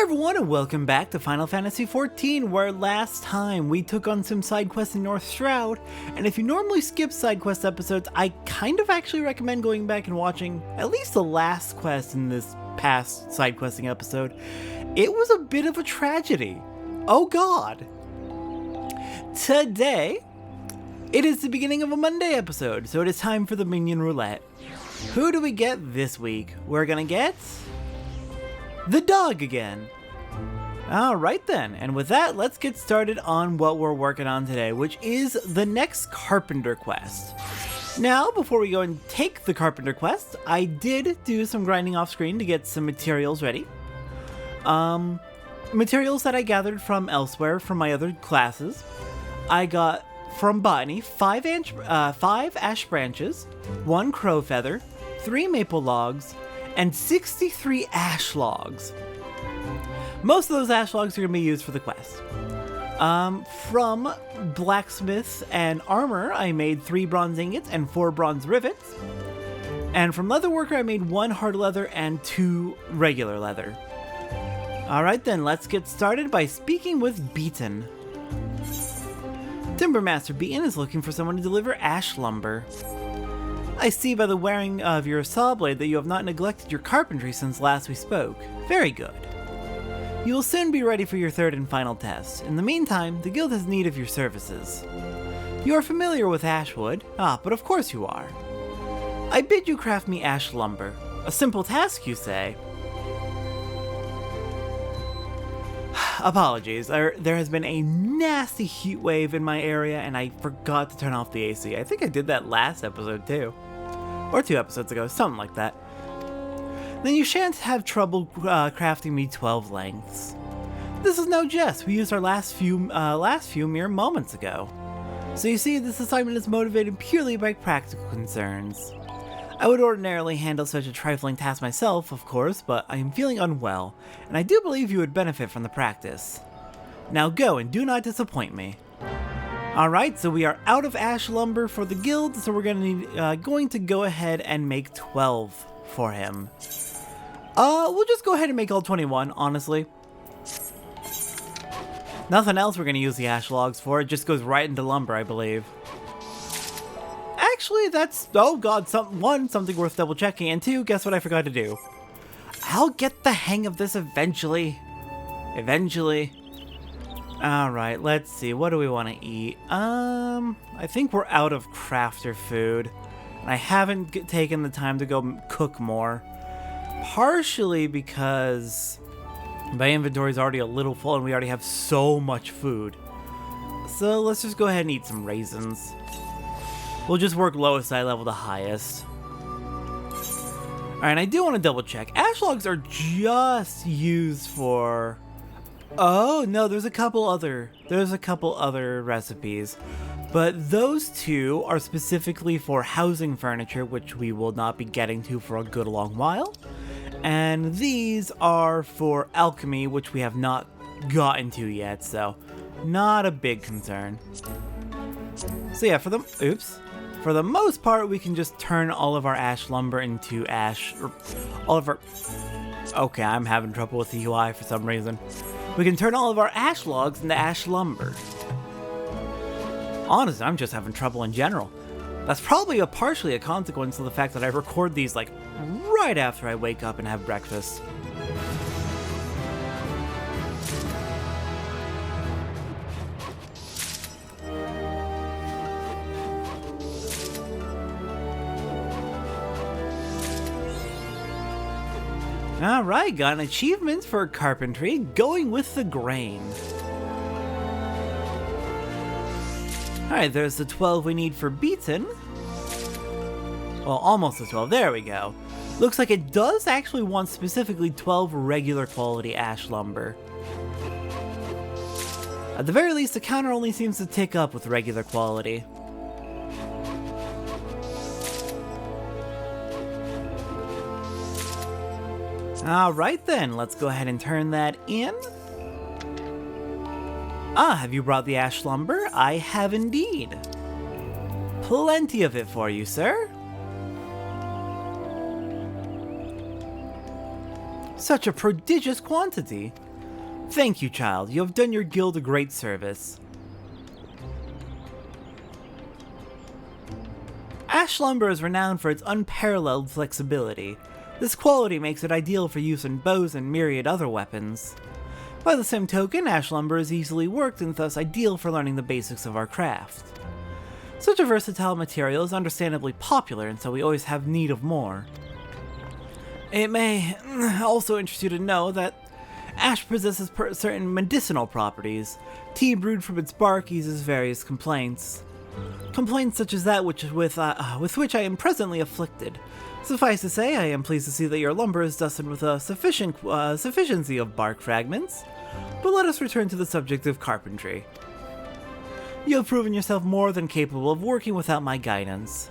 everyone, and welcome back to Final Fantasy XIV, where last time we took on some side quests in North Shroud, and if you normally skip side quest episodes, I kind of actually recommend going back and watching at least the last quest in this past side questing episode. It was a bit of a tragedy. Oh god. Today, it is the beginning of a Monday episode, so it is time for the Minion Roulette. Who do we get this week? We're gonna get the dog again. Alright then, and with that, let's get started on what we're working on today, which is the next Carpenter quest. Now, before we go and take the Carpenter quest, I did do some grinding off screen to get some materials ready. Materials that I gathered from elsewhere from my other classes. I got from Botany 5 ash branches, 1 crow feather, 3 maple logs, and 63 ash logs. Most of those ash logs are going to be used for the quest. From blacksmith and armor, I made 3 bronze ingots and 4 bronze rivets. And from leatherworker, I made 1 hard leather and 2 regular leather. Alright then, let's get started by speaking with Beaton. Timbermaster Beaton is looking for someone to deliver ash lumber. I see by the wearing of your saw blade that you have not neglected your carpentry since last we spoke. Very good. You will soon be ready for your 3rd and final test. In the meantime, the guild has need of your services. You are familiar with ash wood? But of course you are. I bid you craft me ash lumber. A simple task, you say? Apologies, there has been a nasty heat wave in my area and I forgot to turn off the AC. I think I did that last episode too. Or 2 episodes ago, something like that. Then you shan't have trouble crafting me 12 lengths. This is no jest, we used our last few mere moments ago. So you see, this assignment is motivated purely by practical concerns. I would ordinarily handle such a trifling task myself, of course, but I am feeling unwell, and I do believe you would benefit from the practice. Now go and do not disappoint me. Alright, so we are out of ash lumber for the guild, so we're going to go ahead and make 12 for him. We'll just go ahead and make all 21, honestly. Nothing else we're going to use the ash logs for, it just goes right into lumber, I believe. Actually, that's, oh god, something worth double checking, and 2, guess what I forgot to do? I'll get the hang of this eventually. Alright, let's see, what do we want to eat? I think we're out of crafter food, and I haven't taken the time to go cook more. Partially because my inventory is already a little full, and we already have so much food. So let's just go ahead and eat some raisins. We'll just work lowest eye level to highest. Alright, I do want to double check. Ash logs are just used for... Oh, no, there's a couple other recipes. But those 2 are specifically for housing furniture, which we will not be getting to for a good long while. And these are for alchemy, which we have not gotten to yet, so not a big concern. So yeah, for the most part, we can just turn all of our ash lumber into ash, or all of our... Okay, I'm having trouble with the UI for some reason. We can turn all of our ash logs into ash lumber. Honestly, I'm just having trouble in general. That's probably partially a consequence of the fact that I record these like right after I wake up and have breakfast. Alright, got an achievement for carpentry, going with the grain. Alright, there's the 12 we need for Beaton. Well, almost the 12, there we go. Looks like it does actually want specifically 12 regular quality ash lumber. At the very least, the counter only seems to tick up with regular quality. Alright then, let's go ahead and turn that in. Have you brought the ash lumber? I have indeed. Plenty of it for you, sir. Such a prodigious quantity. Thank you, child. You have done your guild a great service. Ash lumber is renowned for its unparalleled flexibility. This quality makes it ideal for use in bows and myriad other weapons. By the same token, ash lumber is easily worked and thus ideal for learning the basics of our craft. Such a versatile material is understandably popular, and so we always have need of more. It may also interest you to know that ash possesses certain medicinal properties. Tea brewed from its bark eases various complaints. Complaints such as that with which I am presently afflicted. Suffice to say, I am pleased to see that your lumber is dusted with a sufficiency of bark fragments. But let us return to the subject of carpentry. You have proven yourself more than capable of working without my guidance.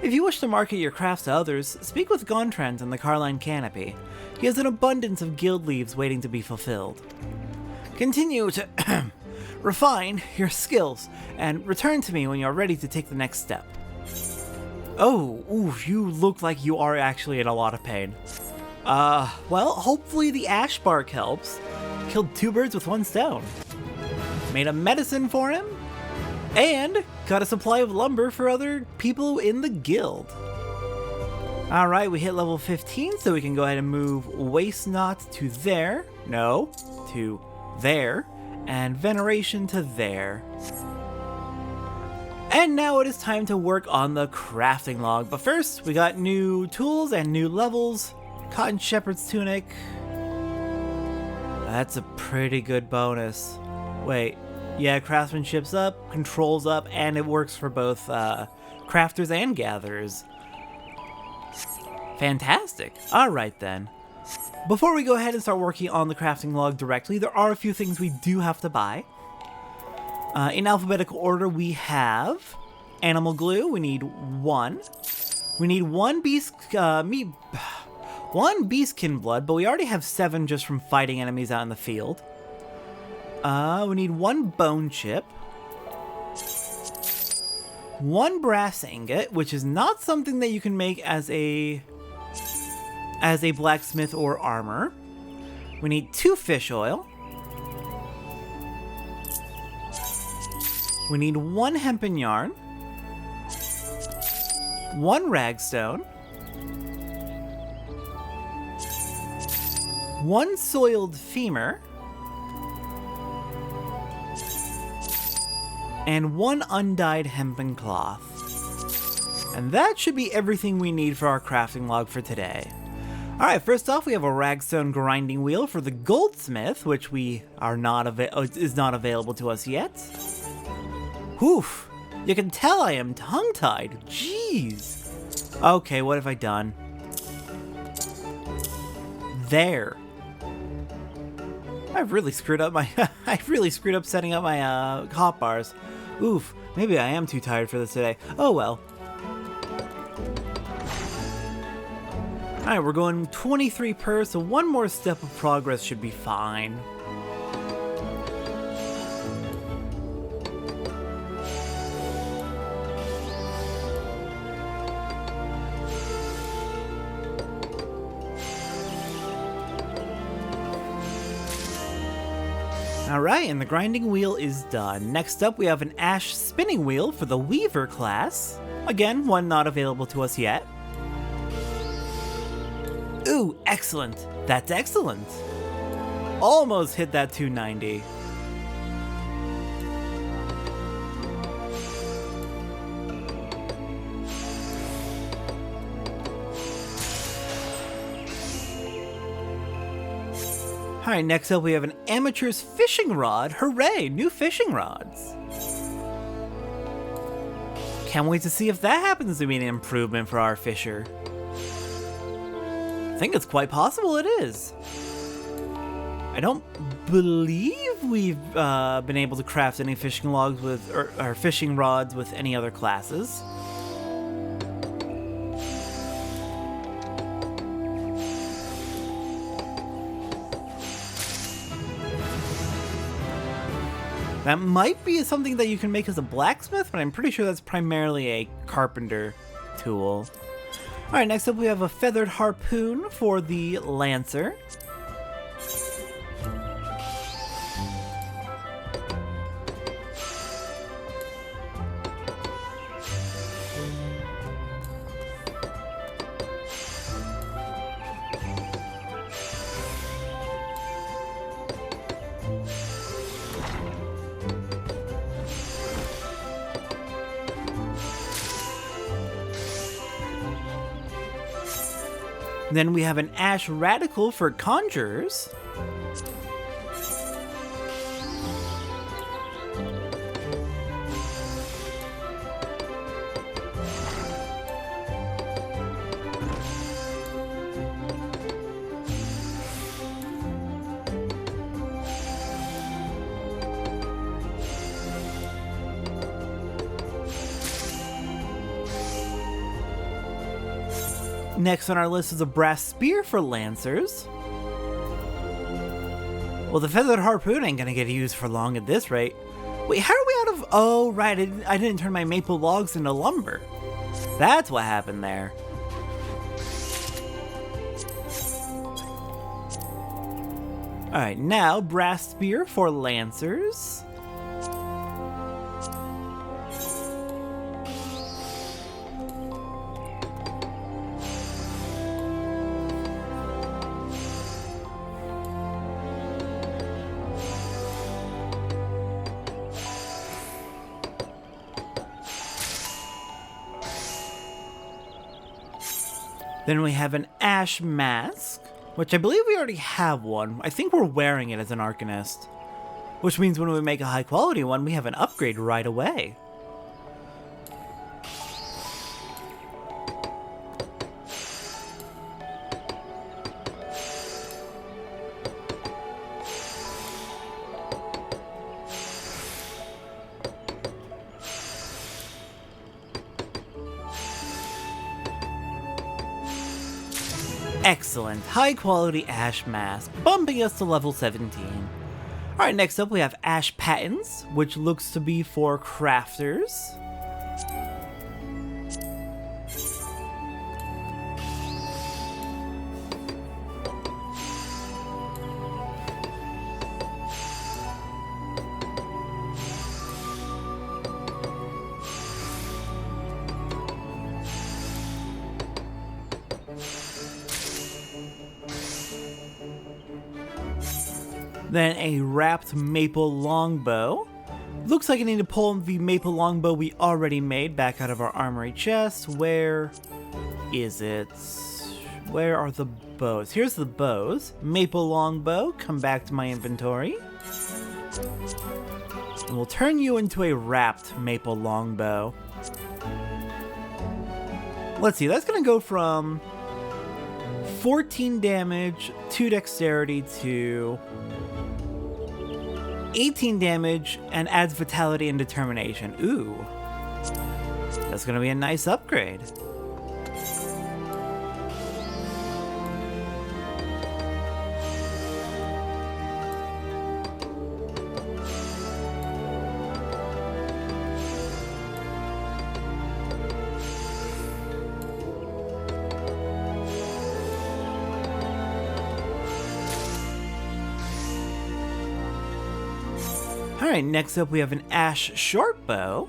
If you wish to market your crafts to others, speak with Gontran in the Carline Canopy. He has an abundance of guild leaves waiting to be fulfilled. Continue to refine your skills, and return to me when you're ready to take the next step. Oh, ooh, you look like you are actually in a lot of pain. Well, hopefully the ash bark helps. Killed 2 birds with 1 stone. Made a medicine for him, and got a supply of lumber for other people in the guild. Alright, we hit level 15, so we can go ahead and move Waste Not to there. No, to there. And Veneration to there. And now it is time to work on the crafting log. But first, we got new tools and new levels. Cotton Shepherd's Tunic. That's a pretty good bonus. Wait, yeah, craftsmanship's up, control's up, and it works for both crafters and gatherers. Fantastic. Alright then. Before we go ahead and start working on the crafting log directly, there are a few things we do have to buy. In alphabetical order, we have animal glue. We need 1. We need 1 beastkin blood, but we already have 7 just from fighting enemies out in the field. We need 1 bone chip. 1 brass ingot, which is not something that you can make as a blacksmith or armor. We need 2 fish oil. We need 1 hempen yarn. 1 ragstone. 1 soiled femur. And 1 undyed hempen cloth. And that should be everything we need for our crafting log for today. Alright, first off, we have a ragstone grinding wheel for the goldsmith, which is not available to us yet. Whew, you can tell I am tongue-tied. Jeez. Okay, what have I done? There. I've really screwed up setting up my hot bars. Oof, maybe I am too tired for this today. Oh well. Alright, we're going 23 per, so 1 more step of progress should be fine. Alright, and the grinding wheel is done. Next up, we have an ash spinning wheel for the Weaver class. Again, 1 not available to us yet. Ooh, excellent. That's excellent. Almost hit that 290. Alright, next up we have an amateur's fishing rod. Hooray, new fishing rods. Can't wait to see if that happens to be an improvement for our fisher. I think it's quite possible it is. I don't believe we've been able to craft any fishing logs with, or fishing rods with any other classes. That might be something that you can make as a blacksmith, but I'm pretty sure that's primarily a carpenter tool. Alright, next up we have a feathered harpoon for the lancer. Then we have an Ash Radical for Conjurers. Next on our list is a Brass Spear for Lancers. Well, the Feathered Harpoon ain't gonna get used for long at this rate. Wait, how are we out of... Oh, right, I didn't turn my maple logs into lumber. That's what happened there. Alright, now Brass Spear for Lancers. Then we have an Ash Mask, which I believe we already have one. I think we're wearing it as an Arcanist. Which means when we make a high quality one, we have an upgrade right away. Excellent, high quality Ash Mask, bumping us to level 17. Alright, next up we have Ash Patents, which looks to be for crafters. Then a wrapped maple longbow. Looks like I need to pull the maple longbow we already made back out of our armory chest. Where is it? Where are the bows? Here's the bows. Maple longbow, come back to my inventory. And we'll turn you into a wrapped maple longbow. Let's see, that's gonna go from 14 damage, 2 dexterity to 18 damage and adds vitality and determination. Ooh, that's gonna be a nice upgrade. Alright, next up we have an Ash Shortbow.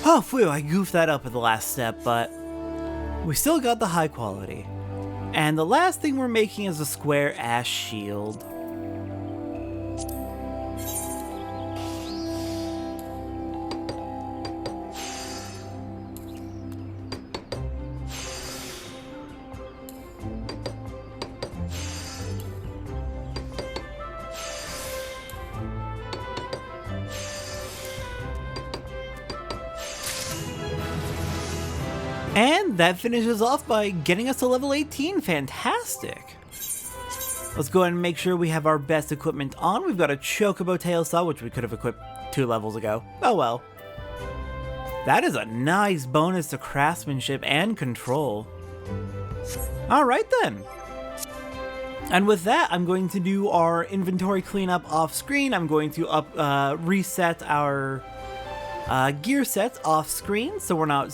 Oh, phew, I goofed that up at the last step, but we still got the high quality. And the last thing we're making is a square Ash Shield. And that finishes off by getting us to level 18. Fantastic. Let's go ahead and make sure we have our best equipment on. We've got a Chocobo Tail Saw, which we could have equipped 2 levels ago. Oh well. That is a nice bonus to craftsmanship and control. Alright then. And with that, I'm going to do our inventory cleanup off screen. I'm going to reset our gear sets off screen, so we're not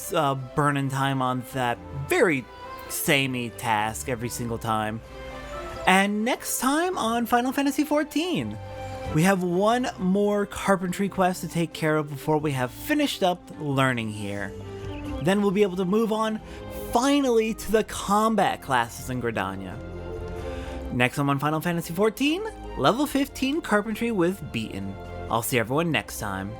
burning time on that very samey task every single time. And next time on Final Fantasy XIV. We have one more carpentry quest to take care of before we have finished up learning here. Then we'll be able to move on, finally, to the combat classes in Gridania. Next time on Final Fantasy XIV, level 15 carpentry with Beaten. I'll see everyone next time.